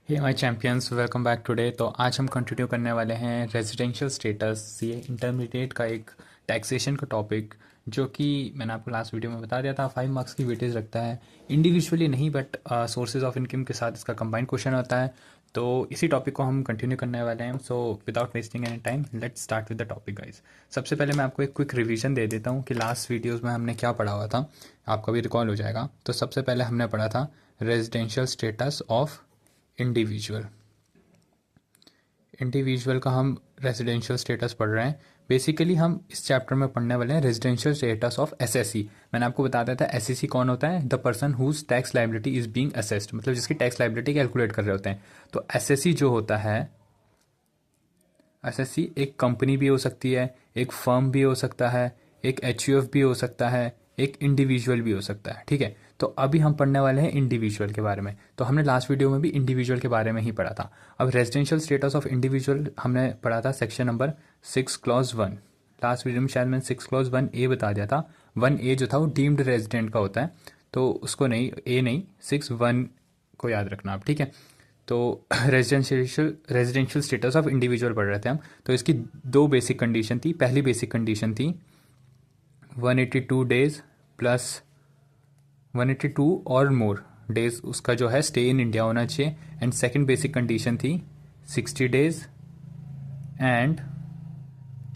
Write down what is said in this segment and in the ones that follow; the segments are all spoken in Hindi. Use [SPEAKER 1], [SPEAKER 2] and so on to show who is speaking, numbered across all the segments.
[SPEAKER 1] Hey my champions, welcome back today. तो आज हम कंटिन्यू करने वाले हैं रेजिडेंशियल स्टेटस, ये इंटरमीडिएट का एक टैक्सेशन का टॉपिक, जो कि मैंने आपको लास्ट वीडियो में बता दिया था 5 मार्क्स की वेटेज रखता है। इंडिविजुअली नहीं, बट सोर्सेज ऑफ इनकम के साथ इसका कंबाइंड क्वेश्चन होता है। तो इसी टॉपिक को हम कंटिन्यू करने वाले हैं। So without wasting any time, let's start with the topic guys. सबसे पहले मैं आपको एक क्विक रिवीजन दे देता हूँ कि लास्ट वीडियोज़ में हमने क्या पढ़ा हुआ था, आपका भी रिकॉल हो जाएगा। तो सबसे पहले हमने पढ़ा था residential status of individual. Individual का हम रेजिडेंशियल स्टेटस पढ़ रहे हैं। बेसिकली हम इस चैप्टर में पढ़ने वाले हैं रेजिडेंशियल स्टेटस ऑफ एसएससी। मैंने आपको बता दिया था एसएससी कौन होता है, the person whose tax liability is being assessed, मतलब जिसकी टैक्स लाइबिलिटी कैलकुलेट कर रहे होते हैं। तो एसएससी जो होता है, एसएससी एक कंपनी भी हो सकती है, एक फर्म भी हो सकता है, एक एचयूएफ भी हो सकता है, एक इंडिविजुअल भी हो सकता है। ठीक है, तो अभी हम पढ़ने वाले हैं इंडिविजुअल के बारे में। तो हमने लास्ट वीडियो में भी इंडिविजुअल के बारे में ही पढ़ा था। अब रेजिडेंशियल स्टेटस ऑफ इंडिविजुअल हमने पढ़ा था section number 6 clause 1। Last video में शायद मैंने 6 क्लॉज 1A बता दिया था। 1A जो था वो डीम्ड रेजिडेंट का होता है, तो उसको नहीं, ए नहीं, 6(1) को याद रखना आप। ठीक है, तो रेजिडेंशियल स्टेटस ऑफ इंडिविजुअल पढ़ रहे थे हम। तो इसकी दो बेसिक कंडीशन थी। पहली बेसिक कंडीशन थी 182 डेज प्लस 182 और मोर डेज उसका जो है स्टे इन इंडिया होना चाहिए। एंड सेकंड बेसिक कंडीशन थी 60 days and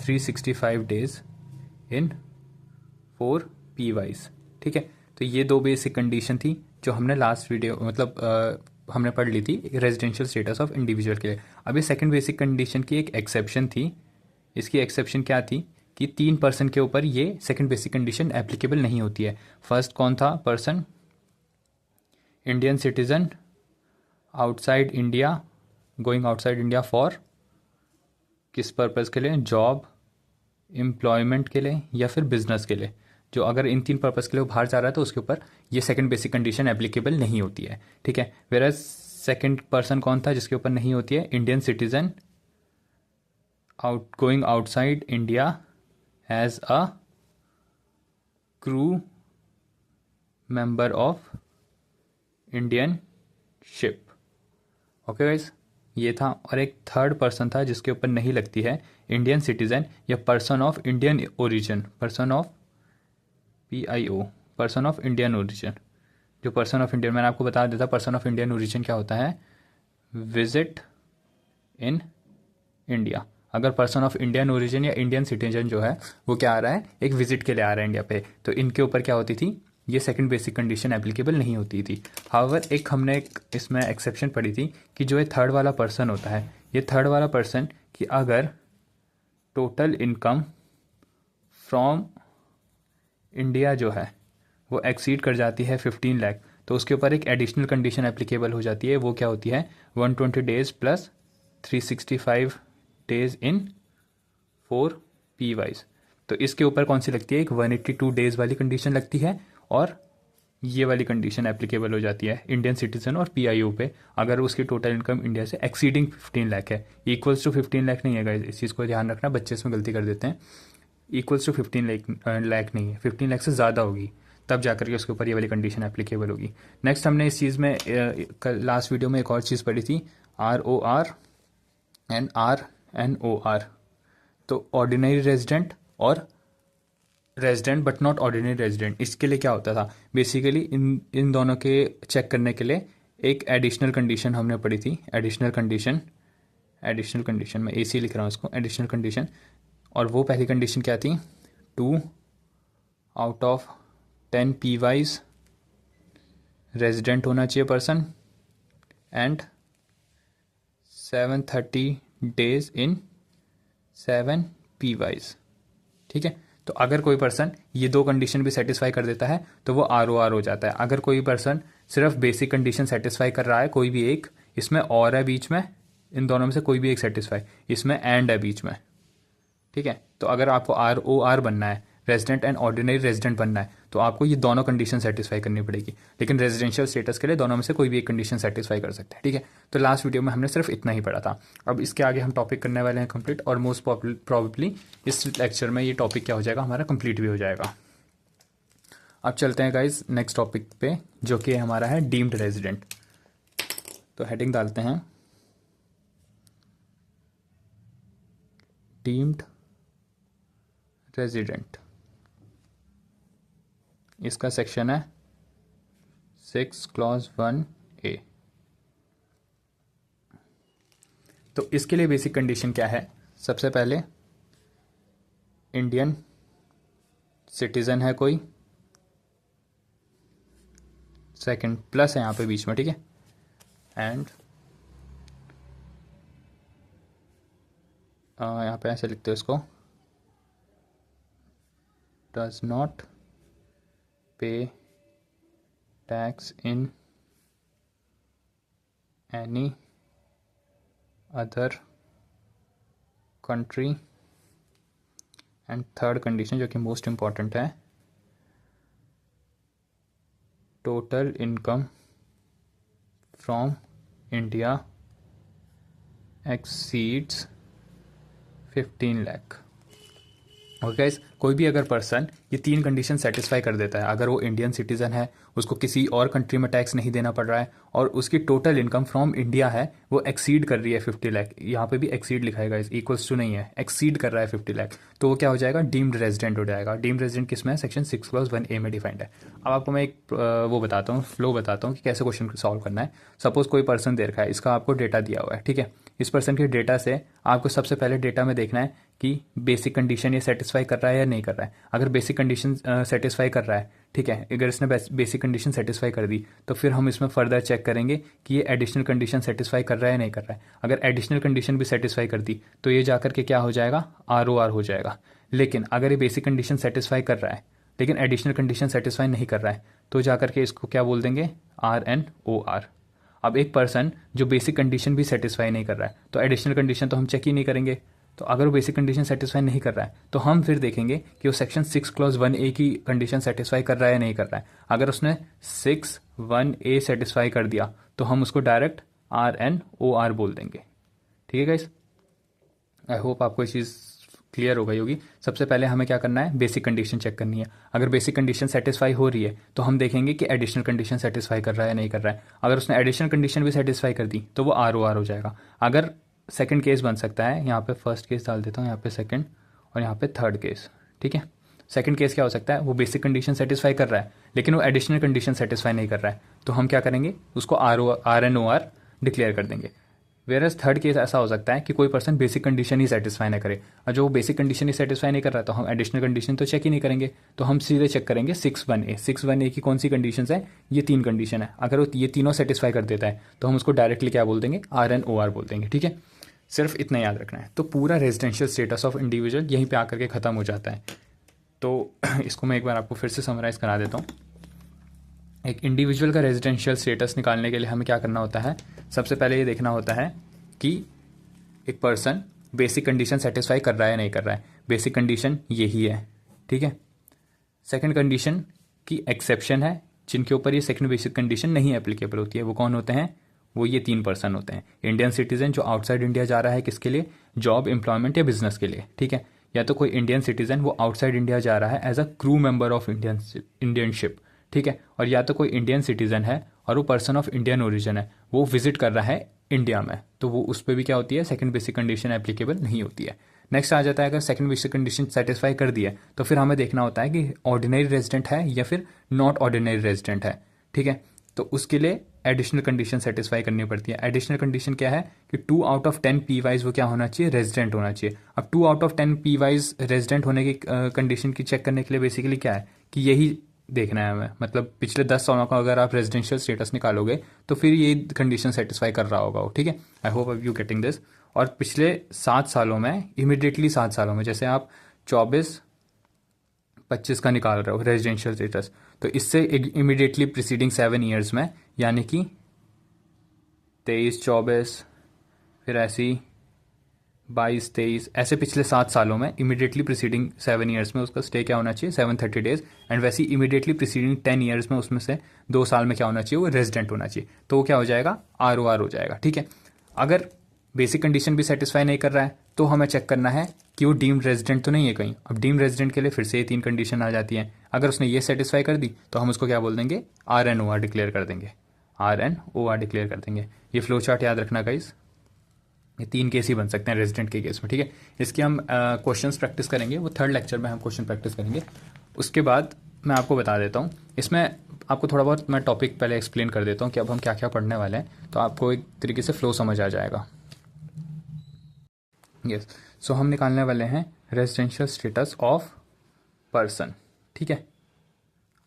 [SPEAKER 1] 365 days in 4 PYs। ठीक है, तो ये दो बेसिक कंडीशन थी जो हमने लास्ट वीडियो मतलब हमने पढ़ ली थी रेजिडेंशियल स्टेटस ऑफ इंडिविजुअल के लिए। अभी सेकंड बेसिक कंडीशन की एक एक्सेप्शन थी। इसकी एक्सेप्शन क्या थी कि 3 पर्सन के ऊपर ये सेकंड बेसिक कंडीशन एप्लीकेबल नहीं होती है। फर्स्ट कौन था person? Indian citizen outside India, going outside India for किस पर्पज़ के लिए? जॉब, एम्प्लॉयमेंट के लिए या फिर बिजनेस के लिए। जो अगर इन 3 पर्पज़ के लिए वो बाहर जा रहा है तो उसके ऊपर ये सेकंड बेसिक कंडीशन एप्लीकेबल नहीं होती है। ठीक है, वेयर सेकंड पर्सन कौन था जिसके ऊपर नहीं होती है? Indian citizen going outside India as a crew member of Indian ship. Okay guys, ये था। और एक थर्ड पर्सन था जिसके ऊपर नहीं लगती है, इंडियन सिटीजन या person of Indian origin, person of PIO, person of Indian origin. जो पर्सन ऑफ इंडियन, मैंने आपको बता दिया था पर्सन ऑफ इंडियन ओरिजिन क्या होता है? Visit in India. अगर पर्सन ऑफ इंडियन ओरिजिन या इंडियन सिटीजन जो है वो क्या आ रहा है, एक विजिट के लिए आ रहा है इंडिया पे, तो इनके ऊपर क्या होती थी? ये सेकंड बेसिक कंडीशन एप्लीकेबल नहीं होती थी। हाउएवर एक हमने एक इसमें एक्सेप्शन पढ़ी थी कि जो ये थर्ड वाला पर्सन होता है, ये थर्ड वाला पर्सन कि अगर टोटल इनकम फ्रॉम इंडिया जो है वो एक्सीड कर जाती है 15 लाख, तो उसके ऊपर एक एडिशनल कंडीशन एप्लीकेबल हो जाती है। वो क्या होती है? 120 days plus 365 days in 4 PYs। तो इसके ऊपर कौन सी लगती है? एक 182 डेज वाली कंडीशन लगती है, और ये वाली कंडीशन एप्लीकेबल हो जाती है इंडियन सिटीजन और PIO पे, अगर उसकी टोटल इनकम इंडिया से एक्सीडिंग 15 लाख है। इक्वल्स टू 15 लाख नहीं है गाइस, इस चीज़ को ध्यान रखना, बच्चे इसमें गलती कर देते हैं। इक्वल्स टू 15 लाख नहीं है, 15 लाख से ज़्यादा होगी तब जाकर के उसके ऊपर ये वाली कंडीशन एप्लीकेबल होगी। नेक्स्ट हमने इस चीज़ में लास्ट वीडियो में एक और चीज़ पढ़ी थी, ROR एंड RNOR। तो ऑर्डिनरी रेजिडेंट और resident but not ordinary resident, इसके लिए क्या होता था? बेसिकली इन दोनों के चेक करने के लिए एक एडिशनल कंडीशन हमने पढ़ी थी। एडिशनल कंडीशन में AC लिख रहा हूँ इसको, एडिशनल कंडीशन। और वो पहली कंडीशन क्या थी? 2 आउट ऑफ 10 PYs रेजिडेंट होना चाहिए person, and 730 days in 7 PYs। ठीक है, तो अगर कोई पर्सन ये दो कंडीशन भी सेटिस्फाई कर देता है तो वो ROR हो जाता है। अगर कोई पर्सन सिर्फ बेसिक कंडीशन सेटिस्फाई कर रहा है, कोई भी एक, इसमें और है बीच में, इन दोनों में से कोई भी एक सेटिस्फाई, इसमें एंड है बीच में। ठीक है, तो अगर आपको ROR बनना है, रेजिडेंट एंड ऑर्डिनरी रेजिडेंट बनना है, तो आपको ये दोनों कंडीशन सेटिस्फाई करनी पड़ेगी। लेकिन रेजिडेंशियल स्टेटस के लिए दोनों में से कोई भी एक कंडीशन सेटिस्फाई कर सकते हैं। ठीक है, तो लास्ट वीडियो में हमने सिर्फ इतना ही पढ़ा था। अब इसके आगे हम टॉपिक करने वाले हैं कंप्लीट, और मोस्ट प्रॉबेबली इस लेक्चर में ये टॉपिक क्या हो जाएगा, हमारा कंप्लीट भी हो जाएगा। अब चलते हैं गाइज नेक्स्ट टॉपिक पे, जो कि हमारा है डीम्ड रेजिडेंट। तो हेडिंग डालते हैं डीम्ड रेजिडेंट। इसका सेक्शन है 6 क्लॉज 1A। तो इसके लिए बेसिक कंडीशन क्या है? सबसे पहले इंडियन सिटीज़न है कोई, सेकंड प्लस है यहाँ पे बीच में, ठीक है, एंड यहाँ पे ऐसे लिखते हो इसको, डज नॉट पे tax in any other country, and third condition जो कि मोस्ट इम्पॉर्टेंट है, total income from India exceeds 15 lakh. और गाइस कोई भी अगर पर्सन ये 3 कंडीशन सेटिस्फाई कर देता है, अगर वो इंडियन सिटीज़न है, उसको किसी और कंट्री में टैक्स नहीं देना पड़ रहा है, और उसकी टोटल इनकम फ्रॉम इंडिया है वो एक्सीड कर रही है 50 लाख, यहाँ पे भी एक्सीड लिखा है गाइस, इक्वल्स टू नहीं है, एक्सीड कर रहा है 50 लाख, तो वो क्या हो जाएगा? डीम्ड रेजिडेंट हो जाएगा। डीम्ड रेजिडेंट किस में है? सेक्शन 6 क्लॉज 1A में डिफाइंड है। अब आपको मैं एक वो बताता हूँ, फ्लो बताता हूँ कि कैसे क्वेश्चन सॉल्व करना है। सपोज कोई पर्सन दे रखा है, इसका आपको डेटा दिया हुआ है, ठीक है। इस पर्सन के डेटा से आपको सबसे पहले डेटा में देखना है कि बेसिक कंडीशन ये सेटिस्फाई कर रहा है या नहीं कर रहा है। अगर बेसिक कंडीशन सेटिस्फाई कर रहा है, ठीक है, अगर इसने बेसिक कंडीशन सेटिस्फाई कर दी तो फिर हम इसमें फर्दर चेक करेंगे कि ये एडिशनल कंडीशन सेटिस्फाई कर रहा है या नहीं कर रहा है। अगर एडिशनल कंडीशन भी सेटिस्फाई कर दी तो ये जाकर के क्या हो जाएगा? ROR हो जाएगा। लेकिन अगर ये बेसिक कंडीशन सेटिस्फाई कर रहा है लेकिन एडिशनल कंडीशन सेटिस्फाई नहीं कर रहा है तो जाकर के इसको क्या बोल देंगे? RNOR। अब एक पर्सन जो बेसिक कंडीशन भी सेटिस्फाई नहीं कर रहा है तो एडिशनल कंडीशन तो हम चेक ही नहीं करेंगे। तो अगर वो बेसिक कंडीशन सेटिस्फाई नहीं कर रहा है तो हम फिर देखेंगे कि वो सेक्शन 6 क्लॉज 1A की कंडीशन सेटिस्फाई कर रहा है या नहीं कर रहा है। अगर उसने 6(1)A सेटिस्फाई कर दिया तो हम उसको डायरेक्ट RNOR बोल देंगे। ठीक है गाइस, आई होप आपको ये चीज़ क्लियर हो गई होगी। सबसे पहले हमें क्या करना है? बेसिक कंडीशन चेक करनी है। अगर बेसिक कंडीशन सेटिस्फाई हो रही है तो हम देखेंगे कि एडिशनल कंडीशन सेटिस्फाई कर रहा है या नहीं कर रहा है। अगर उसने एडिशनल कंडीशन भी सेटिस्फाई कर दी तो वो ROR हो जाएगा। अगर सेकंड केस बन सकता है, यहाँ पे फर्स्ट केस डाल देता हूँ, यहाँ पे सेकंड और यहाँ पे थर्ड केस, ठीक है। सेकंड केस क्या हो सकता है? वो बेसिक कंडीशन सेटिस्फाई कर रहा है लेकिन वो एडिशनल कंडीशन सेटिस्फाई नहीं कर रहा है, तो हम क्या करेंगे? उसको RNOR डिक्लेयर कर देंगे। वेरस थर्ड केस ऐसा हो सकता है कि कोई पर्सन बेसिक कंडीशन ही सेटिस्फाई ना करे, और जो बेसिक कंडीशन ही सेटिस्फाई नहीं कर रहा है तो हम एडिशनल कंडीशन तो चेक ही नहीं करेंगे, तो हम सीधे चेक करेंगे 6(1)A। 6(1)A की कौन सी कंडीशन है? ये 3 कंडीशन है। अगर वो ये तीनों सेटिस्फाई कर देता है तो हम उसको डायरेक्टली क्या बोल देंगे? RNOR बोल देंगे। ठीक है, सिर्फ इतना याद रखना है। तो पूरा रेजिडेंशियल स्टेटस ऑफ इंडिविजुअल यहीं पे आकर के ख़त्म हो जाता है। तो इसको मैं एक बार आपको फिर से समराइज करा देता हूँ। एक इंडिविजुअल का रेजिडेंशियल स्टेटस निकालने के लिए हमें क्या करना होता है? सबसे पहले ये देखना होता है कि एक पर्सन बेसिक कंडीशन सेटिस्फाई कर रहा है नहीं कर रहा है। बेसिक कंडीशन यही है, ठीक है। सेकंड कंडीशन की एक्सेप्शन है, जिनके ऊपर ये सेकंड बेसिक कंडीशन नहीं एप्लीकेबल होती है। वो कौन होते हैं? वो ये 3 पर्सन होते हैं। इंडियन सिटीजन जो आउटसाइड इंडिया जा रहा है, किसके लिए? जॉब, एम्प्लॉयमेंट या बिजनेस के लिए, ठीक है। या तो कोई इंडियन सिटीजन वो आउटसाइड इंडिया जा रहा है as a crew member of Indian ship, ठीक है। और या तो कोई इंडियन सिटीजन है और वो पर्सन ऑफ इंडियन ओरिजिन है, वो विजिट कर रहा है इंडिया में, तो वो उस पर भी क्या होती है? सेकंड बेसिक कंडीशन एप्लीकेबल नहीं होती है। नेक्स्ट आ जाता है, अगर सेकंड बेसिक कंडीशन सेटिस्फाई कर दिया तो फिर हमें देखना होता है कि ऑर्डिनरी रेजिडेंट है या फिर नॉट ऑर्डिनरी रेजिडेंट है, ठीक है। तो उसके लिए एडिशनल कंडीशन सेटिस्फाई करनी पड़ती है। एडिशनल कंडीशन क्या है कि 2 आउट ऑफ 10 पी वाइज वो क्या होना चाहिए? रेजिडेंट होना चाहिए। अब 2 out of 10 P wise resident होने की कंडीशन की चेक करने के लिए बेसिकली क्या है कि यही देखना है हमें, मतलब पिछले 10 सालों का अगर आप रेजिडेंशियल स्टेटस निकालोगे तो फिर ये कंडीशन सेटिस्फाई कर रहा होगा वो, ठीक है। I hope you getting this. और पिछले 7 सालों में, इमिडिएटली 7 सालों में, जैसे आप 24-25 का निकाल रहे हो रेजिडेंशियल स्टेटस, तो इससे इमिडिएटली प्रीसीडिंग 7 ईयर्स में, यानी कि 23-24 फिर ऐसी 22-23, ऐसे पिछले 7 सालों में इमीडिएटली प्रीसीडिंग 7 ईयर्स में उसका स्टे क्या होना चाहिए? 730 डेज। एंड वैसे ही इमीडिएटली प्रीसीडिंग 10 ईयर्स में उसमें से 2 साल में क्या होना चाहिए? वो रेजिडेंट होना चाहिए। तो वो क्या हो जाएगा? ROR हो जाएगा, ठीक है। अगर बेसिक कंडीशन भी सेटिस्फाई नहीं कर रहा है तो हमें चेक करना है कि वो डीम्ड रेजिडेंट तो नहीं है कहीं। अब डीम्ड रेजिडेंट के लिए फिर से ये 3 कंडीशन आ जाती हैं। अगर उसने ये सेटिस्फाई कर दी तो हम उसको क्या बोल देंगे? RNOR डिक्लेयर कर देंगे। RNOR डिक्लेयर कर देंगे। ये फ्लो चार्ट याद रखना गाइस, ये 3 केस ही बन सकते हैं रेजिडेंट के केस में, ठीक है। इसकी हम क्वेश्चंस प्रैक्टिस करेंगे, वो थर्ड लेक्चर में हम क्वेश्चन प्रैक्टिस करेंगे। उसके बाद मैं आपको बता देता हूँ, इसमें आपको थोड़ा बहुत मैं टॉपिक पहले एक्सप्लेन कर देता हूँ कि अब हम क्या क्या पढ़ने वाले हैं, तो आपको एक तरीके से फ्लो समझ आ जाएगा। यस, सो हम निकालने वाले हैं रेजिडेंशियल स्टेटस ऑफ पर्सन, ठीक है।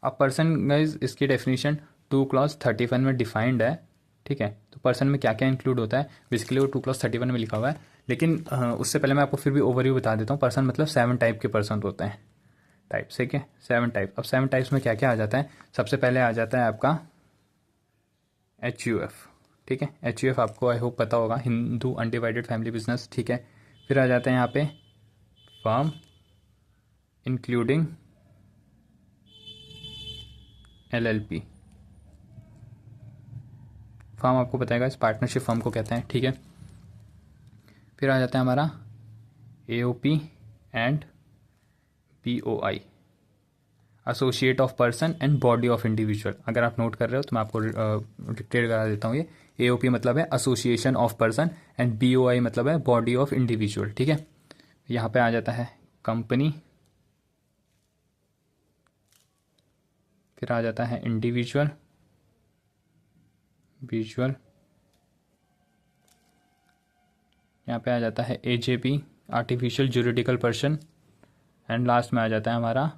[SPEAKER 1] अब पर्सन गाइज इसकी डेफिनेशन 2 क्लॉज 31 में डिफाइंड है, ठीक है। तो पर्सन में क्या क्या इंक्लूड होता है, बेसिकली वो 2 क्लॉज 31 में लिखा हुआ है, लेकिन उससे पहले मैं आपको फिर भी ओवरव्यू बता देता हूँ। पर्सन मतलब 7 टाइप के पर्सन होते हैं, टाइप्स, ठीक है, 7 टाइप। अब 7 टाइप्स में क्या क्या आ जाता है, सबसे पहले आ जाता है आपका HUF, ठीक है। HUF आपको आई होप पता होगा, हिंदू अनडिवाइडेड फैमिली बिजनेस, ठीक है। फिर आ जाते हैं यहाँ पे फर्म इंक्लूडिंग LLP, फर्म आपको बताएगा, इस पार्टनरशिप फर्म को कहते हैं, ठीक है। फिर आ जाता है हमारा AOP and BOI, associate of person and body of individual. अगर आप नोट कर रहे हो तो मैं आपको डिक्टेट करा देता हूँ। ये AOP मतलब है association of person and BOI मतलब है बॉडी ऑफ इंडिविजुअल, ठीक है। यहाँ पे आ जाता है कंपनी, फिर आ जाता है इंडिविजुअल, विजुअल, यहाँ पे आ जाता है AJP artificial juridical person, and last में आ जाता है हमारा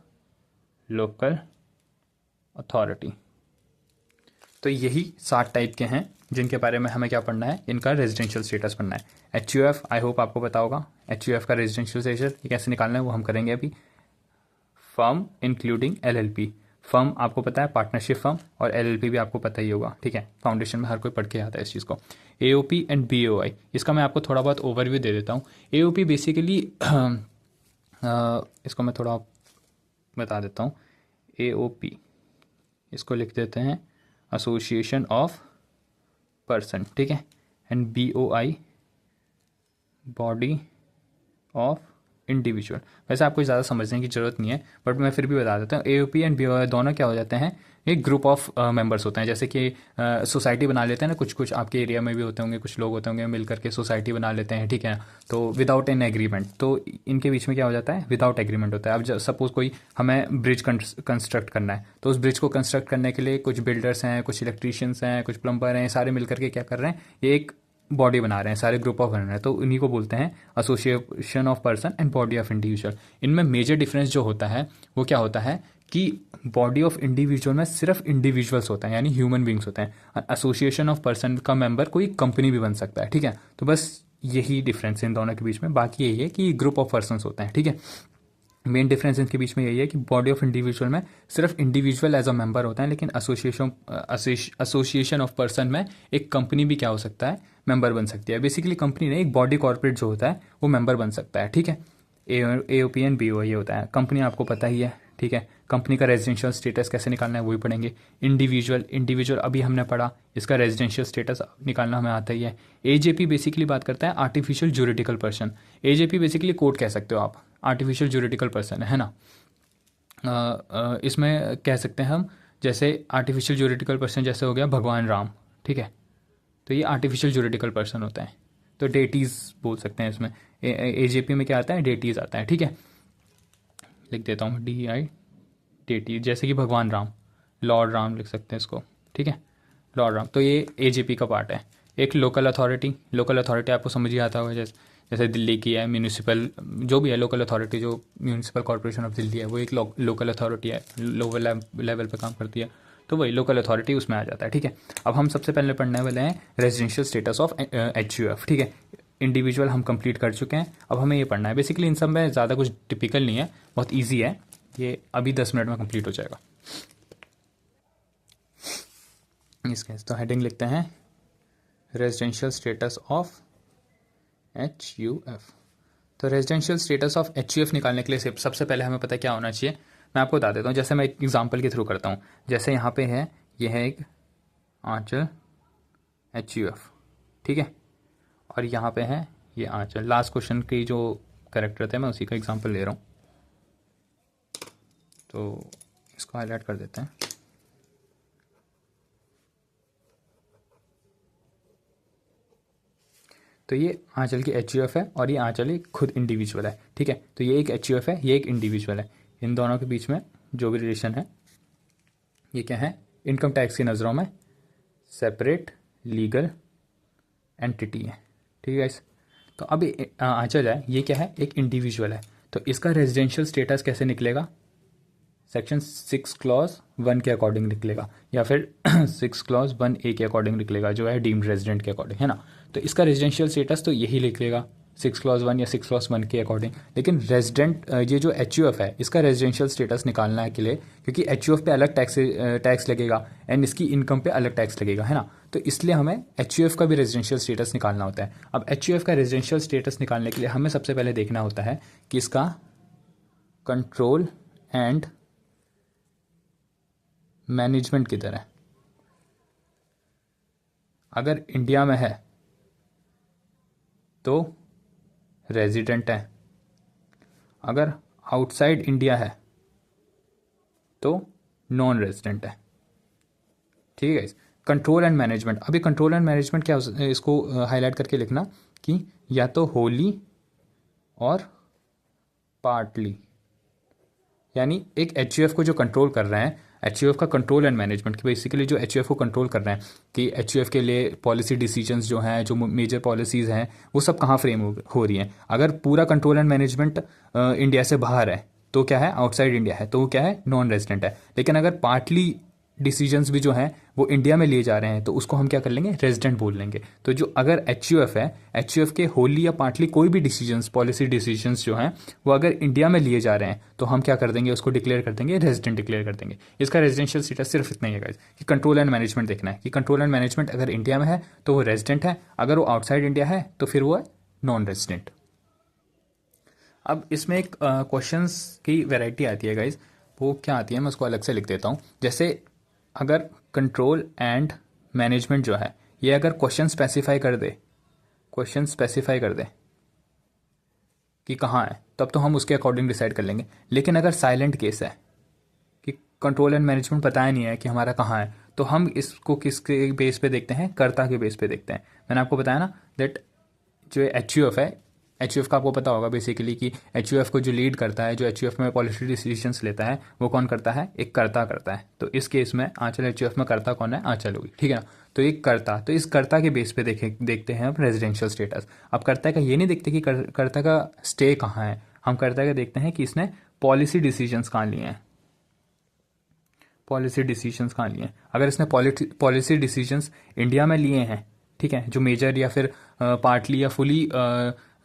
[SPEAKER 1] लोकल अथॉरिटी। तो यही 7 टाइप के हैं जिनके बारे में हमें क्या पढ़ना है, इनका रेजिडेंशियल स्टेटस पढ़ना है। HUF आई होप आपको पता होगा, HUF का रेजिडेंशियल स्टेटस ये कैसे निकालना है वो हम करेंगे अभी। फर्म इंक्लूडिंग LLP, फर्म आपको पता है पार्टनरशिप फर्म, और LLP भी आपको पता ही होगा, ठीक है, फाउंडेशन में हर कोई पढ़ के आता है इस चीज़ को। AOP एंड BOI, इसका मैं आपको थोड़ा बहुत ओवरव्यू दे देता हूँ। AOP बेसिकली इसको मैं थोड़ा बता देता हूँ। AOP इसको लिख देते हैं एसोसिएशन ऑफ पर्सन, ठीक है, and BOI body of individual. वैसे आपको ज़्यादा समझने की ज़रूरत नहीं है, बट मैं फिर भी बता देता हूँ। AOP एंड BOI दोनों क्या हो जाते हैं, एक ग्रुप ऑफ मेंबर्स होते हैं। जैसे कि सोसाइटी बना लेते हैं ना, कुछ कुछ आपके एरिया में भी होते होंगे, कुछ लोग होते होंगे मिल करके सोसाइटी बना लेते हैं, ठीक है। तो विदाउट एन एग्रीमेंट, तो इनके बीच में क्या हो जाता है, विदाउट एग्रीमेंट होता है। अब सपोज कोई हमें ब्रिज कंस्ट्रक्ट करना है, तो उस ब्रिज को कंस्ट्रक्ट करने के लिए कुछ बिल्डर्स हैं, कुछ इलेक्ट्रीशियंस हैं, कुछ प्लम्बर हैं, सारे मिल करके क्या कर रहे हैं, ये एक बॉडी बना रहे हैं, सारे ग्रुप ऑफ बन रहे हैं, तो इन्हीं को बोलते हैं association of person and body of individual. इनमें मेजर डिफरेंस जो होता है वो क्या होता है कि बॉडी ऑफ इंडिविजुअल में सिर्फ इंडिविजुअल्स होते हैं, यानी ह्यूमन बींग्स होते हैं। एसोसिएशन ऑफ पर्सन का मेंबर कोई कंपनी भी बन सकता है, ठीक है। तो बस यही डिफरेंस है इन दोनों के बीच में, बाकी यही है कि ग्रुप ऑफ पर्सन होते हैं, ठीक है। मेन डिफरेंस इनके बीच में यही है कि बॉडी ऑफ इंडिविजुअल में सिर्फ इंडिविजुअल एज अ मेंबर होता है, लेकिन एसोसिएशन ऑफ पर्सन में एक कंपनी भी क्या हो सकता है, मेंबर बन सकती है। बेसिकली कंपनी नहीं, एक बॉडी कॉर्पोरेट जो होता है वो मेंबर बन सकता है, ठीक है। AOP एंड BOI ये होता है। कंपनी आपको पता ही है, ठीक है। कंपनी का रेजिडेंशियल स्टेटस कैसे निकालना है वही पढ़ेंगे। इंडिविजुअल अभी हमने पढ़ा, इसका रेजिडेंशियल स्टेटस निकालना हमें आता ही है। AJP बेसिकली बात करता है artificial juridical person. AJP basically court कह सकते हो आप, आर्टिफिशियल ज्यूरिडिकल पर्सन है ना। इसमें कह सकते हैं हम, जैसे आर्टिफिशियल ज्यूरिडिकल पर्सन जैसे हो गया भगवान राम, ठीक है। तो ये आर्टिफिशियल ज्यूरिडिकल पर्सन होता है, तो डेटीज़ बोल सकते हैं इसमें। AJP में क्या आता है, डेटीज़ आता है, ठीक है। लिख देता हूँ DI डेटी, जैसे कि भगवान राम, लॉर्ड राम लिख सकते हैं इसको, ठीक है, लॉर्ड राम। तो ये AJP का पार्ट है। एक लोकल अथॉरिटी आपको समझ ही आता होगा, जैसे जैसे दिल्ली की है म्यूनिसिपल, जो भी है लोकल अथॉरिटी, जो म्यूनिसिपल कॉर्पोरेशन ऑफ दिल्ली है वो एक लोकल अथॉरिटी है, लोअर लेवल पे काम करती है, तो वही लोकल अथॉरिटी उसमें आ जाता है, ठीक है। अब हम सबसे पहले पढ़ने वाले हैं रेजिडेंशियल स्टेटस ऑफ HUF, ठीक है। इंडिविजुअल हम कंप्लीट कर चुके हैं, अब हमें ये पढ़ना है। बेसिकली इन सब में ज़्यादा कुछ टिपिकल नहीं है, बहुत ईजी है, ये अभी 10 मिनट में कंप्लीट हो जाएगा। इसके तो हेडिंग लिखते हैं रेजिडेंशियल स्टेटस ऑफ HUF। तो रेजिडेंशियल स्टेटस ऑफ HUF निकालने के लिए सबसे पहले हमें पता है क्या होना चाहिए, मैं आपको बता देता हूँ। जैसे मैं एक एग्जांपल के थ्रू करता हूँ, जैसे यहाँ पे है, ये है एक आंचल HUF, ठीक है, और यहाँ पे है ये आंचल। लास्ट क्वेश्चन की जो करेक्टर थे मैं उसी का एग्जांपल ले रहा हूँ, तो इसको हाईलाइट कर देते हैं। तो ये आंचल की एच है और ये आंचल एक खुद इंडिविजुअल है, ठीक है। तो ये एक एच है, ये एक इंडिविजुअल है। इन दोनों के बीच में जो भी रिलेशन है ये क्या है, इनकम टैक्स की नज़रों में सेपरेट लीगल एंटिटी है, ठीक है गाइस। तो अब आंचल है, ये क्या है, एक इंडिविजुअल है। तो इसका रेजिडेंशियल स्टेटस कैसे निकलेगा, सेक्शन 6 क्लॉज 1 के अकॉर्डिंग निकलेगा, या फिर 6 क्लॉज 1A के अकॉर्डिंग निकलेगा, जो है डीम्ड रेजिडेंट के अकॉर्डिंग, है ना। तो इसका रेजिडेंशियल स्टेटस तो यही निकलेगा 6 क्लॉज 1 या 6 क्लॉज 1 के अकॉर्डिंग। लेकिन रेजिडेंट ये जो एच है, इसका रेजिडेंशियल स्टेटस निकालना है के लिए, क्योंकि एच पे अलग टैक्स लगेगा एंड इसकी इनकम पे अलग टैक्स लगेगा, है ना। तो इसलिए हमें एच का भी रेजिडेंशियल स्टेटस निकालना होता है। अब एच का रेजिडेंशियल स्टेटस निकालने के लिए हमें सबसे पहले देखना होता है कि इसका कंट्रोल एंड मैनेजमेंट किधर है। अगर इंडिया में है तो रेजिडेंट है, अगर आउटसाइड इंडिया है तो नॉन रेजिडेंट है, ठीक है। कंट्रोल एंड मैनेजमेंट, अभी कंट्रोल एंड मैनेजमेंट क्या इसको हाईलाइट करके लिखना कि या तो होली और पार्टली, यानी एक एच को जो कंट्रोल कर रहे हैं, एच का कंट्रोल एंड मैनेजमेंट, कि बेसिकली जो एच को कंट्रोल कर रहे हैं कि एच के लिए पॉलिसी डिसीजंस जो हैं, जो मेजर पॉलिसीज़ हैं, वो सब कहाँ फ्रेम हो रही हैं। अगर पूरा कंट्रोल एंड मैनेजमेंट इंडिया से बाहर है तो क्या है, आउटसाइड इंडिया है, तो वो क्या है, नॉन रेजिडेंट है। लेकिन अगर पार्टली डिसीजंस भी जो हैं वो इंडिया में लिए जा रहे हैं तो उसको हम क्या कर लेंगे, रेजिडेंट बोल लेंगे। तो जो अगर एच है, एच के होली या पार्टली कोई भी डिसीजंस, पॉलिसी डिसीजंस जो हैं वो अगर इंडिया में लिए जा रहे हैं तो हम क्या कर देंगे, उसको डिक्लेयर कर देंगे, रेजिडेंट डिक्लेयर कर देंगे। इसका रेजिडेंशियल स्टेटस सिर्फ इतना ही है गाइस कि कंट्रोल एंड मैनेजमेंट देखना है कि कंट्रोल एंड मैनेजमेंट अगर इंडिया में है तो वो रेजिडेंट है, अगर वो आउटसाइड इंडिया है तो फिर वो है नॉन रेजिडेंट। अब इसमें एक क्वेश्चंस की वैरायटी आती है गाइज, वो क्या आती है मैं उसको अलग से लिख देता हूँ। जैसे अगर कंट्रोल एंड मैनेजमेंट जो है ये अगर क्वेश्चन स्पेसिफाई कर दे, क्वेश्चन स्पेसिफाई कर दे कि कहाँ है, तब तो हम उसके अकॉर्डिंग डिसाइड कर लेंगे। लेकिन अगर साइलेंट केस है कि कंट्रोल एंड मैनेजमेंट पता ही नहीं है कि हमारा कहाँ है, तो हम इसको किसके बेस पे देखते हैं, कर्ता के बेस पे देखते हैं। मैंने आपको बताया ना दैट जो एच है, एच का आपको पता होगा बेसिकली कि एच को जो लीड करता है, जो एच में पॉलिसी डिसीजंस लेता है, वो कौन करता है, एक कर्ता करता है। तो इस केस में आंचल एच में कर्ता कौन है, आंचल होगी, ठीक है ना। तो एक कर्ता, तो इस कर्ता के बेस पे देखते हैं अब रेजिडेंशियल स्टेटस। अब कर्ता का ये नहीं देखते कि कर्ता का स्टे कहाँ है, हम कर्ता का देखते हैं कि इसने पॉलिसी डिसीजंस कहाँ लिए हैं, पॉलिसी डिसीजंस कहाँ लिए हैं। अगर इसने पॉलिसी डिसीजंस इंडिया में लिए हैं, ठीक है, जो मेजर या फिर पार्टली या फुली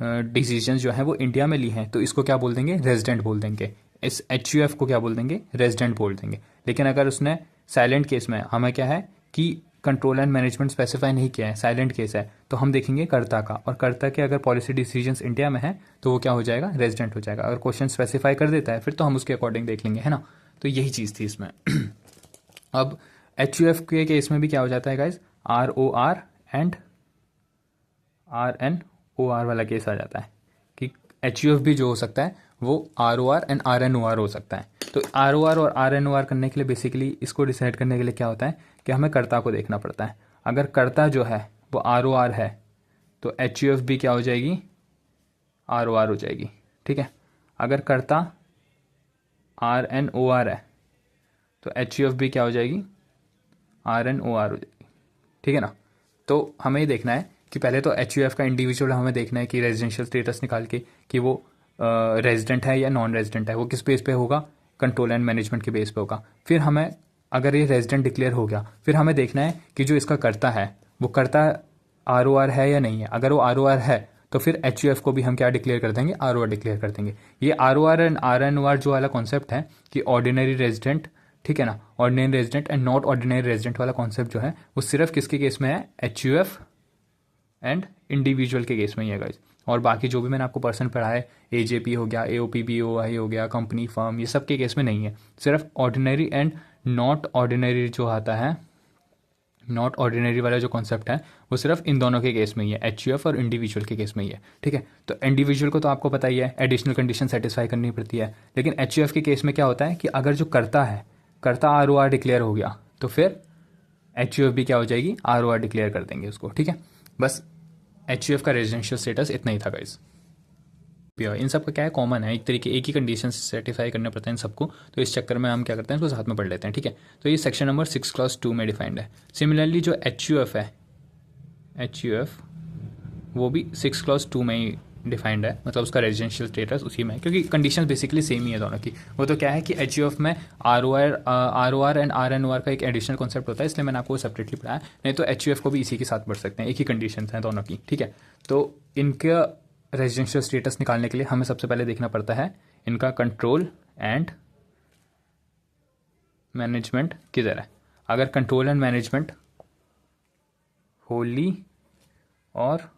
[SPEAKER 1] डिसीजंस जो है वो इंडिया में ली हैं, तो इसको क्या बोल देंगे, रेजिडेंट बोल देंगे। इस एच को क्या बोल देंगे, रेजिडेंट बोल देंगे। लेकिन अगर उसने साइलेंट केस में, हमें क्या है कि कंट्रोल एंड मैनेजमेंट स्पेसिफाई नहीं किया है, साइलेंट केस है, तो हम देखेंगे कर्ता का, और कर्ता के अगर पॉलिसी डिसीजंस इंडिया में है तो वो क्या हो जाएगा, रेजिडेंट हो जाएगा। अगर क्वेश्चन स्पेसिफाई कर देता है फिर तो हम उसके अकॉर्डिंग देख लेंगे, है ना। तो यही चीज़ थी इसमें। अब एच के केस में भी क्या हो जाता है गाइज, ROR एंड RNOR वाला केस आ जाता है कि एच भी जो हो सकता है वो ROR एंड RNOR हो सकता है। तो ROR और RNOR करने के लिए बेसिकली इसको डिसाइड करने के लिए क्या होता है कि हमें कर्ता को देखना पड़ता है। अगर कर्ता जो है वो ROR है तो एच भी क्या हो जाएगी, ROR हो जाएगी, ठीक है। अगर कर्ता RNOR है तो एच भी क्या हो जाएगी, RNOR हो जाएगी, ठीक है ना। तो हमें ये देखना है कि पहले तो एच का इंडिविजुअल हमें देखना है कि रेजिडेंशियल स्टेटस निकाल के कि वो रेजिडेंट है या नॉन रेजिडेंट है, वो किस बेस पे होगा, कंट्रोल एंड मैनेजमेंट के बेस पे होगा। फिर हमें अगर ये रेजिडेंट डिक्लेयर हो गया, फिर हमें देखना है कि जो इसका कर्ता है वो कर्ता ROR है या नहीं है। अगर वो ROR है तो फिर एच को भी हम क्या डिक्लेयर कर देंगे, ROR डिक्लेयर कर देंगे। ये ROR एंड RNOR जो वाला कॉन्सेप्ट है कि ऑर्डिनरी रेजिडेंट, ठीक है ना, ordinary resident and not ordinary resident वाला कॉन्सेप्ट जो है वो सिर्फ किसके केस में है, एच एंड इंडिविजुअल के केस में ही है गाइज। और बाकी जो भी मैंने आपको पर्सन पढ़ा है, AJP हो गया, AOP BOI हो गया, कंपनी फर्म, ये सब के केस में नहीं है। सिर्फ ऑर्डिनरी एंड नॉट ऑर्डिनरी जो आता है, नॉट ऑर्डिनरी वाला जो कॉन्सेप्ट है वो सिर्फ इन दोनों के केस में ही है, एच और इंडिविजुअल के केस में ही है, ठीक है। तो इंडिविजुअल को तो आपको पता ही है एडिशनल कंडीशन सेटिस्फाई करनी पड़ती है। लेकिन एच के केस में क्या होता है कि अगर जो कर्ता है, कर्ता ROR डिक्लेयर हो गया तो फिर एच भी क्या हो जाएगी, ROR डिक्लेयर कर देंगे उसको, ठीक है। बस HUF का रेजिडेंशियल स्टेटस इतना ही था गाइस। इन सब का क्या है, कॉमन है, एक तरीके एक ही कंडीशन से सर्टिफाई करने पड़ता है इन सबको, तो इस चक्कर में हम क्या करते हैं इसको साथ में पढ़ लेते हैं, ठीक है। तो ये सेक्शन नंबर 6 क्लॉज 2 में डिफाइंड है। सिमिलरली जो HUF है, HUF वो भी 6 क्लॉज 2 में ही डिफाइंड है, मतलब उसका रेजिडेंशियल स्टेटस उसी में है, क्योंकि कंडीशन बेसिकली सेम ही है दोनों की। वो तो क्या है कि HUF में ROR एंड RNOR का एक एडिशनल कॉन्सेप्ट होता है, इसलिए मैंने आपको सेपरेटली पढ़ाया, नहीं तो HUF को भी इसी के साथ पढ़ सकते हैं, एक ही कंडीशन है दोनों की, ठीक है। तो इनका रेजिडेंशियल स्टेटस निकालने के लिए हमें सबसे पहले देखना पड़ता है इनका कंट्रोल एंड मैनेजमेंट किधर है। अगर कंट्रोल एंड मैनेजमेंट होली और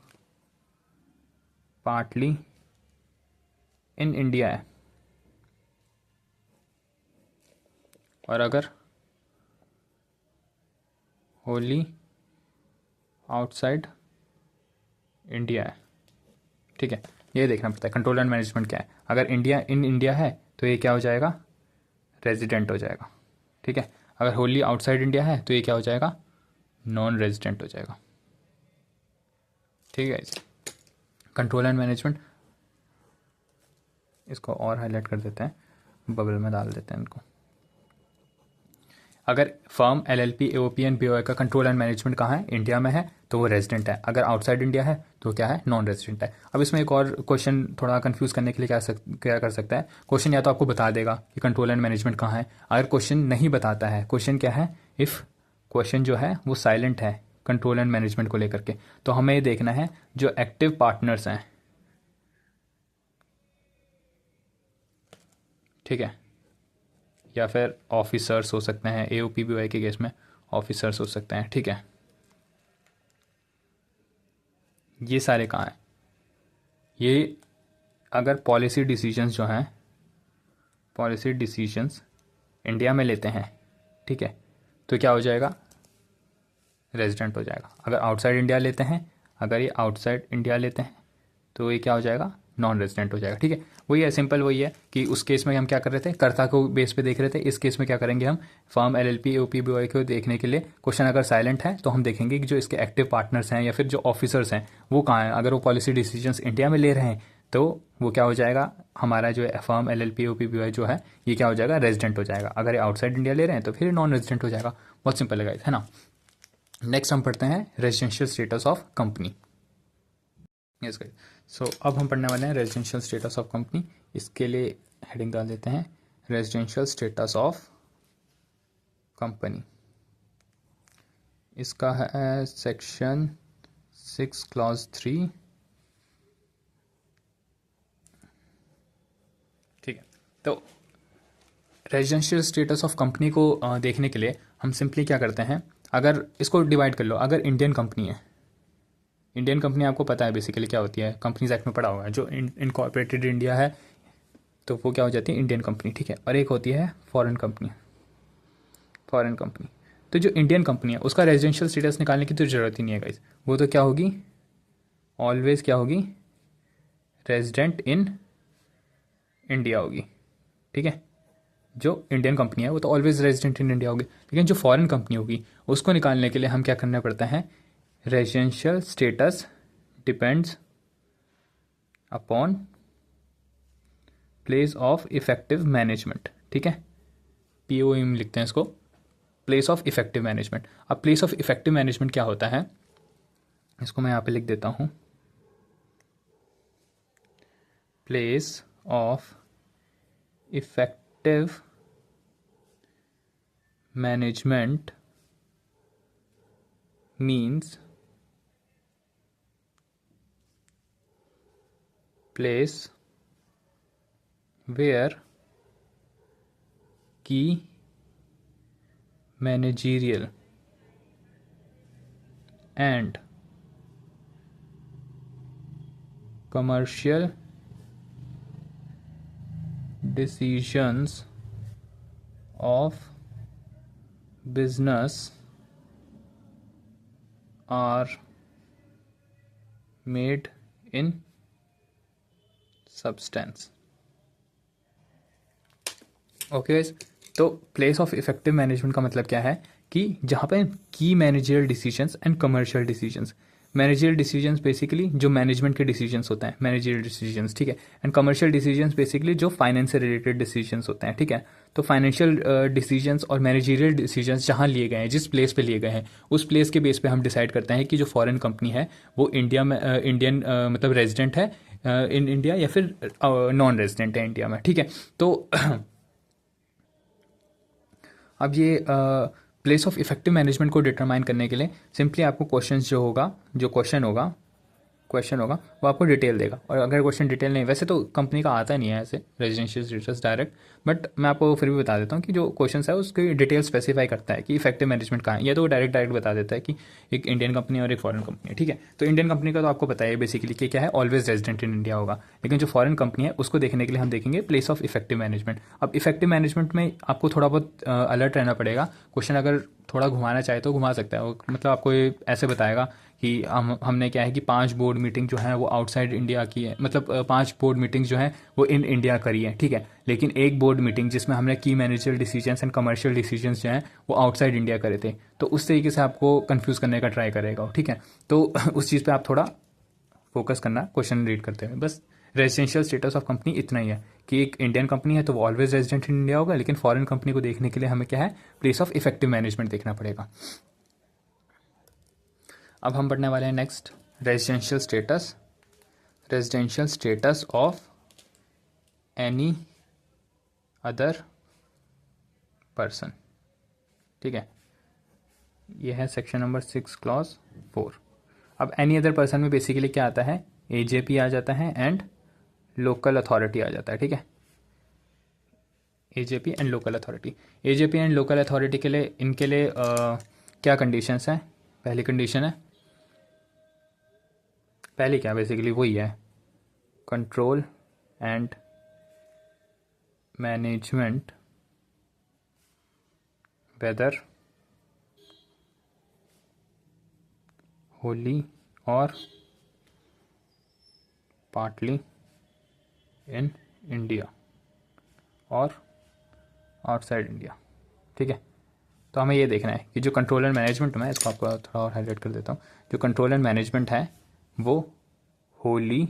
[SPEAKER 1] पार्टली इन इंडिया है, और अगर होली आउटसाइड इंडिया है, ठीक है। ये देखना पड़ता है कंट्रोल एंड मैनेजमेंट क्या है। अगर इंडिया इन इंडिया है तो ये क्या हो जाएगा, रेजिडेंट हो जाएगा, ठीक है। अगर होली आउटसाइड इंडिया है तो ये क्या हो जाएगा, नॉन रेजिडेंट हो जाएगा, ठीक है। कंट्रोल एंड मैनेजमेंट इसको और हाईलाइट कर देते हैं, बबल में डाल देते हैं इनको। अगर firm LLP AOP and BOI का कंट्रोल एंड मैनेजमेंट कहाँ है, इंडिया में है, तो वो रेजिडेंट है। अगर आउटसाइड इंडिया है तो क्या है, नॉन रेजिडेंट है। अब इसमें एक और क्वेश्चन थोड़ा कंफ्यूज करने के लिए क्या कर सकता है, क्वेश्चन या तो आपको बता देगा कि कंट्रोल एंड मैनेजमेंट कहाँ है। अगर क्वेश्चन नहीं बताता है, क्वेश्चन क्या है, इफ़ क्वेश्चन जो है वो साइलेंट है कंट्रोल एंड मैनेजमेंट को लेकर के, तो हमें ये देखना है जो एक्टिव पार्टनर्स हैं, ठीक है, या फिर ऑफिसर्स हो सकते हैं, AOP BOI के केस में ऑफिसर्स हो सकते हैं, ठीक है। ये सारे कहाँ हैं, ये अगर पॉलिसी डिसीजंस जो हैं, पॉलिसी डिसीजंस इंडिया में लेते हैं, ठीक है, तो क्या हो जाएगा, रेजिडेंट हो जाएगा। अगर आउटसाइड इंडिया लेते हैं, अगर ये आउटसाइड इंडिया लेते हैं तो ये क्या हो जाएगा, नॉन रेजिडेंट हो जाएगा, ठीक है। वही है, सिंपल वही है कि उस केस में हम क्या कर रहे थे, कर्ता को बेस पे देख रहे थे। इस केस में क्या करेंगे हम, फर्म LLP AOP BOI को देखने के लिए क्वेश्चन अगर साइलेंट है तो हम देखेंगे कि जो इसके एक्टिव पार्टनर्स हैं या फिर जो ऑफिसर्स हैं वो कहाँ हैं। अगर वो पॉलिसी डिसीजंस इंडिया में ले रहे हैं तो वो क्या हो जाएगा, हमारा जो फर्म LLP AOP BOI जो है ये क्या हो जाएगा, रेजिडेंट हो जाएगा। अगर ये आउटसाइड इंडिया ले रहे हैं तो फिर नॉन रेजिडेंट हो जाएगा। बहुत सिंपल है ना। नेक्स्ट हम पढ़ते हैं residential status of company. Yes guys, so अब हम पढ़ने वाले हैं रेजिडेंशियल स्टेटस ऑफ कंपनी। इसके लिए हेडिंग डाल देते हैं रेजिडेंशियल स्टेटस ऑफ कंपनी। इसका है सेक्शन 6 क्लॉज 3, ठीक है। तो रेजिडेंशियल स्टेटस ऑफ कंपनी को देखने के लिए हम सिंपली क्या करते हैं, अगर इसको डिवाइड कर लो। अगर इंडियन कंपनी है, इंडियन कंपनी आपको पता है बेसिकली क्या होती है, कंपनीज एक्ट में पड़ा हुआ है। जो इनकॉर्पोरेटेड इंडिया है तो वो क्या हो जाती है, इंडियन कंपनी, ठीक है। और एक होती है फॉरेन कंपनी, फॉरेन कंपनी। तो जो इंडियन कंपनी है उसका रेजिडेंशियल स्टेटस निकालने की तो ज़रूरत ही नहीं है गाइस, वो तो क्या होगी, ऑलवेज क्या होगी, रेजिडेंट इन इंडिया होगी, ठीक है। जो इंडियन कंपनी है वो तो ऑलवेज रेजिडेंट इन इंडिया होगी। लेकिन जो फॉरेन कंपनी होगी उसको निकालने के लिए हम क्या करना पड़ता है, residential status depends upon place of effective management, ठीक है। POE में लिखते हैं इसको, प्लेस ऑफ इफेक्टिव मैनेजमेंट। अब प्लेस ऑफ इफेक्टिव मैनेजमेंट क्या होता है, इसको मैं यहाँ पे लिख देता हूँ, place of effective management means place where key managerial and commercial decisions of business are made in substance. Okay, तो प्लेस ऑफ इफेक्टिव मैनेजमेंट का मतलब क्या है कि जहाँ पे की managerial decisions and commercial decisions, managerial decisions basically जो मैनेजमेंट के डिसीजंस होते हैं, मैनेजरियल डिसीजंस, ठीक है। एंड कमर्शियल डिसीजंस बेसिकली जो फाइनेंस से रिलेटेड डिसीजंस होते हैं, ठीक है। तो फाइनेंशियल डिसीजंस और मैनेजरियल डिसीजंस जहाँ लिए गए हैं, जिस प्लेस पे लिए गए हैं, उस प्लेस के बेस पे हम डिसाइड करते हैं कि जो फॉरेन कंपनी है वो इंडिया में इंडियन मतलब रेजिडेंट है इन इंडिया या फिर नॉन रेजिडेंट है इंडिया में, ठीक है। तो अब ये प्लेस ऑफ इफेक्टिव मैनेजमेंट को डिटरमाइन करने के लिए सिंपली आपको जो क्वेश्चन होगा वो आपको डिटेल देगा। और अगर क्वेश्चन डिटेल नहीं, वैसे तो कंपनी का आता नहीं है ऐसे रेजिडेंशियल स्टेटस डायरेक्ट, बट मैं आपको फिर भी बता देता हूँ कि जो क्वेश्चन है उसकी डिटेल स्पेसिफाई करता है कि इफेक्टिव मैनेजमेंट कहाँ है। या तो वो डायरेक्ट बता देता है कि एक इंडियन कंपनी है और एक फॉरेन कंपनी है, ठीक है। तो इंडियन कंपनी का तो आपको पता है बेसिकली कि क्या है, ऑलवेज रेजिडेंट इन इंडिया होगा। लेकिन जो फॉरेन कंपनी है उसको देखने के लिए हम देखेंगे प्लेस ऑफ इफेक्टिव मैनेजमेंट। अब इफेक्टिव मैनेजमेंट में आपको थोड़ा बहुत अलर्ट रहना पड़ेगा। क्वेश्चन अगर थोड़ा घुमाना चाहे तो घुमा सकता है वो, मतलब आपको ये ऐसे बताएगा कि हमने क्या है कि 5 बोर्ड मीटिंग जो है वो आउटसाइड इंडिया की है, मतलब 5 बोर्ड मीटिंग जो है वो इन इंडिया करी है, ठीक है। लेकिन एक बोर्ड मीटिंग जिसमें हमने की managerial decisions and commercial decisions जो हैं वो आउटसाइड इंडिया करे थे, तो उस तरीके से आपको कंफ्यूज करने का ट्राई करेगा, ठीक है। तो उस चीज़ पे आप थोड़ा फोकस करना क्वेश्चन रीड करते हुए। बस रेजिडेंशियल स्टेटस ऑफ कंपनी इतना ही है कि एक इंडियन कंपनी है तो वो ऑलवेज रेजिडेंट इन इंडिया होगा, लेकिन फॉरेन कंपनी को देखने के लिए हमें क्या है, प्लेस ऑफ इफेक्टिव मैनेजमेंट देखना पड़ेगा। अब हम पढ़ने वाले हैं next, residential status of any other person, ठीक है। ये है सेक्शन नंबर 6 क्लॉज 4। अब एनी अदर पर्सन में बेसिकली क्या आता है, एजेपी आ जाता है एंड लोकल अथॉरिटी आ जाता है, ठीक है। AJP and local authority, AJP and local authority के लिए इनके लिए क्या कंडीशंस हैं। पहली कंडीशन है, पहले क्या बेसिकली वही है, control and management whether wholly और पार्टली इन इंडिया और आउटसाइड इंडिया, ठीक है। तो हमें ये देखना है कि जो कंट्रोल एंड मैनेजमेंट में, इसको आपको थोड़ा और हाईलाइट कर देता हूँ, जो कंट्रोल एंड मैनेजमेंट है वो होली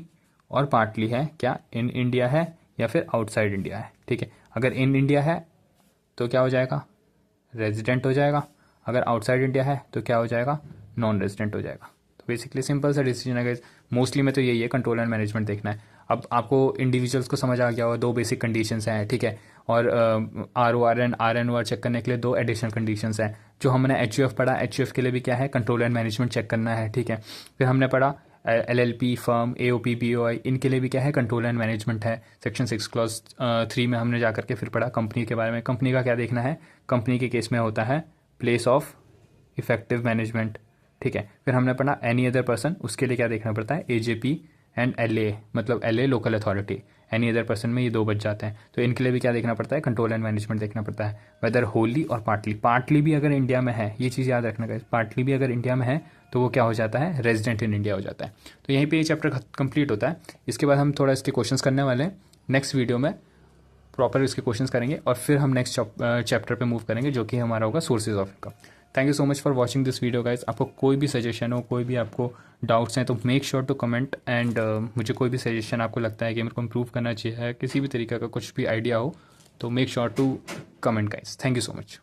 [SPEAKER 1] और पार्टली है क्या, इन इंडिया है या फिर आउटसाइड इंडिया है, ठीक है। अगर इन इंडिया है तो क्या हो जाएगा, रेजिडेंट हो जाएगा। अगर आउटसाइड इंडिया है तो क्या हो जाएगा, नॉन रेजिडेंट हो जाएगा। तो बेसिकली सिंपल सा डिसीजन है गाइस, मोस्टली में तो यही है, कंट्रोल एंड मैनेजमेंट देखना है। अब आपको इंडिविजुअल्स को समझ आ गया होगा, 2 बेसिक कंडीशंस हैं, ठीक है। और ROR एंड RNOR चेक करने के लिए 2 एडिशनल कंडीशंस हैं। जो हमने HUF पढ़ा, HUF के लिए भी क्या है, कंट्रोल एंड मैनेजमेंट चेक करना है, ठीक है। फिर हमने पढ़ा LLP फर्म, AOP BOI, इनके लिए भी क्या है, कंट्रोल एंड मैनेजमेंट है। सेक्शन 6 क्लॉज 3 में हमने जा करके फिर पढ़ा कंपनी के बारे में। कंपनी का क्या देखना है, कंपनी के केस में होता है प्लेस ऑफ इफेक्टिव मैनेजमेंट, ठीक है। फिर हमने पढ़ा एनी अदर पर्सन, उसके लिए क्या देखना पड़ता है, AJP एंड LA, मतलब LA local authority. Any other person में ये 2 बच जाते हैं, तो इनके लिए भी क्या देखना पड़ता है, कंट्रोल एंड मैनेजमेंट देखना पड़ता है। वेदर होली और पार्टली भी अगर इंडिया में है, ये चीज़ याद रखना गाइस, पार्टली भी अगर इंडिया में है तो वो क्या हो जाता है, रेजिडेंट इन इंडिया हो जाता है। तो यहीं पे ये चैप्टर कंप्लीट होता है। इसके बाद हम थोड़ा इसके क्वेश्चंस करने वाले हैं। नेक्स्ट वीडियो में प्रॉपर इसके क्वेश्चंस करेंगे और फिर हम नेक्स्ट चैप्टर पे मूव करेंगे जो कि हमारा होगा sources of income. Thank you so much for watching this video guys. आपको कोई भी सजेशन हो, कोई भी आपको डाउट्स हैं तो make sure to comment and मुझे कोई भी सजेशन आपको लगता है कि मेरे को इम्प्रूव करना चाहिए, किसी भी तरीके का कुछ भी आइडिया हो तो make sure to comment guys. Thank you so much.